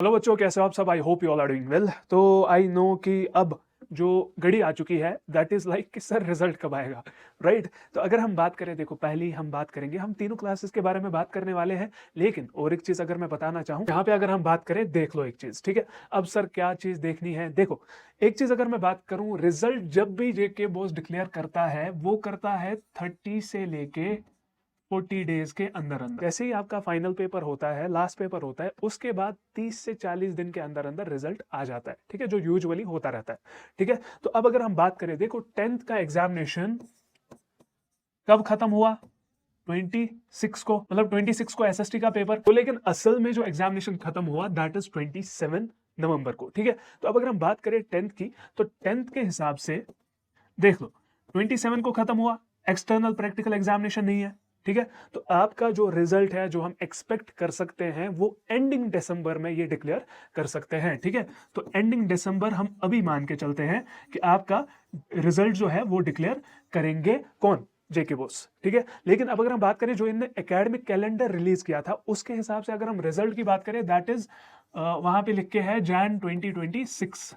Hello बच्चों, कैसे हो आप सब। I hope you all are doing well. तो आई नो कि अब जो घड़ी आ चुकी है दैट इज लाइक कि सर रिजल्ट कब आएगा, राइट। तो अगर हम बात करें, देखो पहली हम बात करेंगे, हम तीनों क्लासेस के बारे में बात करने वाले हैं। लेकिन और एक चीज अगर मैं बताना चाहूँ यहाँ पे, अगर हम बात करें, देख लो एक चीज, ठीक है। अब सर क्या चीज देखनी है, देखो एक चीज अगर मैं बात करूं, रिजल्ट जब भी जेके बोस डिक्लेयर करता है वो करता है 30 से लेके 40 डेज के अंदर अंदर। जैसे ही आपका फाइनल पेपर होता है, लास्ट पेपर होता है, उसके बाद 30 से 40 दिन के अंदर अंदर रिजल्ट आ जाता है, ठीक है, जो यूजुअली होता रहता है, ठीक है। तो अब अगर हम बात करें, देखो 10th का एग्जामिनेशन कब खत्म हुआ, 26 को, मतलब 26 को एसएसटी का पेपर तो, लेकिन असल में जो एग्जामिनेशन खत्म हुआ दैट इज 27 नवंबर को, ठीक है। तो अब अगर हम बात करें 10th की, तो 10th के हिसाब से देख लो 27 को खत्म हुआ, एक्सटर्नल प्रैक्टिकल एग्जामिनेशन नहीं है, ठीक है। तो आपका जो रिजल्ट है, जो हम एक्सपेक्ट कर सकते हैं, वो एंडिंग दिसंबर में ये डिक्लेयर कर सकते हैं, ठीक है। तो एंडिंग दिसंबर हम अभी मान के चलते हैं कि आपका रिजल्ट जो है वो डिक्लेयर करेंगे कौन, जेके बोस, ठीक है। लेकिन अब अगर हम बात करें, जो इनने एकेडमिक कैलेंडर रिलीज किया था उसके हिसाब से अगर हम रिजल्ट की बात करें, दैट इज वहां पे लिख के है जैन 2026,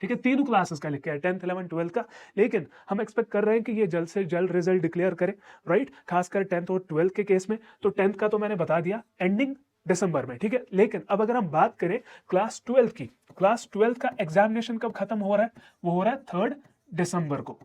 ठीक है। तीनों क्लासेस का लिखा है, 10th 11th 12th का। लेकिन हम एक्सपेक्ट कर रहे हैं कि ये जल्द से जल्द रिजल्ट डिक्लेयर करे, राइट, खासकर 10th और 12th के केस में। तो 10th का तो मैंने बता दिया एंडिंग दिसंबर में, ठीक है। लेकिन अब अगर हम बात करें क्लास 12th की, क्लास 12th का एग्जामिनेशन कब खत्म हो रहा है, वो हो रहा है 3rd दिसंबर को,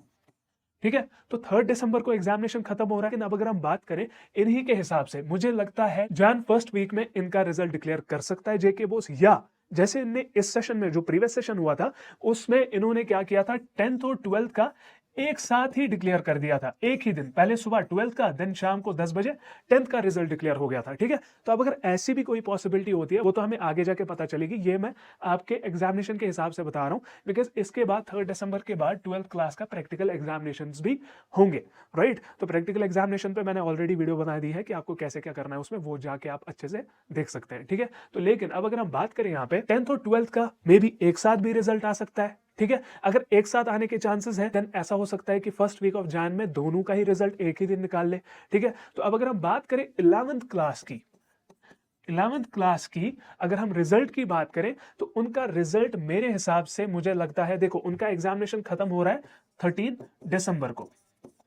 ठीक है। तो 3rd दिसंबर को एग्जामिनेशन खत्म हो रहा है। लेकिन अब अगर हम बात करें इन्हीं के हिसाब से, मुझे लगता है जैन फर्स्ट वीक में इनका रिजल्ट डिक्लेयर कर सकता है जेके बोस, या जैसे इनने इस सेशन में, जो प्रीवियस सेशन हुआ था उसमें इन्होंने क्या किया था, 10th और 12th का एक साथ ही डिक्लेयर कर दिया था, एक ही दिन, पहले सुबह 12th का, देन शाम को 10 बजे 10th का रिजल्ट डिक्लेयर हो गया था, ठीक है। तो अब अगर ऐसी भी कोई पॉसिबिलिटी होती है, वो तो हमें आगे जाके पता चलेगी। ये मैं आपके एग्जामिनेशन के हिसाब से बता रहा हूं, बिकॉज इसके बाद 3rd दिसंबर के बाद 12th क्लास का प्रैक्टिकल एग्जामिनेशन भी होंगे, राइट। तो प्रैक्टिकल एग्जामिनेशन पे मैंने ऑलरेडी वीडियो बना दी है कि आपको कैसे क्या करना है उसमें, वो जाके आप अच्छे से देख सकते हैं, ठीक है। तो लेकिन अब अगर हम बात करें यहाँ पे 10th और 12th का, मे भी एक साथ भी रिजल्ट आ सकता है, ठीक है। अगर एक साथ आने के चांसेस है, देन ऐसा हो सकता है कि फर्स्ट वीक ऑफ जैन में दोनों का ही रिजल्ट एक ही दिन निकाल ले, ठीक है। तो अब अगर हम बात करें 11th क्लास की, 11th क्लास की अगर हम रिजल्ट की बात करें, तो उनका रिजल्ट मेरे हिसाब से मुझे लगता है, देखो उनका एग्जामिनेशन खत्म हो रहा है 13 दिसंबर को,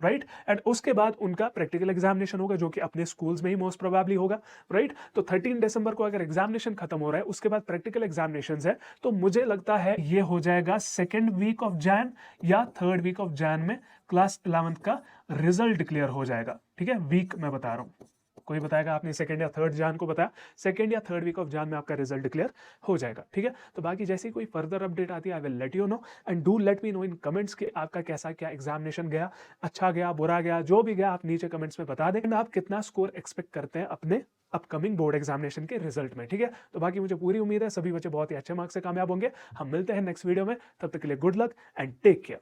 राइट। एंड उसके बाद उनका प्रैक्टिकल एग्जामिनेशन होगा, जो कि अपने स्कूल्स में ही मोस्ट प्रोबेबली होगा, राइट। तो 13 दिसंबर को अगर एग्जामिनेशन खत्म हो रहा है, उसके बाद प्रैक्टिकल एग्जामिनेशन है, तो मुझे लगता है ये हो जाएगा 2nd वीक ऑफ जैन या 3rd वीक ऑफ जैन में क्लास 11th का रिजल्ट डिक्लेयर हो जाएगा, ठीक है। वीक मैं बता रहा हूं, कोई बताएगा, आपने 2nd या 3rd जान को बताया, 2nd या 3rd वीक ऑफ जान में आपका रिजल्ट डिक्लेयर हो जाएगा, ठीक है। तो बाकी जैसी कोई फर्दर अपडेट आती है, I will let you know, and do let me know in comments कि आपका कैसा क्या एग्जामिनेशन गया, अच्छा गया, बुरा गया, जो भी गया आप नीचे कमेंट्स में बता दें। एंड आप कितना स्कोर एक्सपेक्ट करते हैं अपने अपकमिंग बोर्ड एग्जामिनेशन के रिजल्ट में, ठीक है। तो बाकी मुझे पूरी उम्मीद है सभी बच्चे बहुत ही अच्छे मार्क्स से कामयाब होंगे। हम मिलते हैं नेक्स्ट वीडियो में, तब तक के लिए good luck and take care.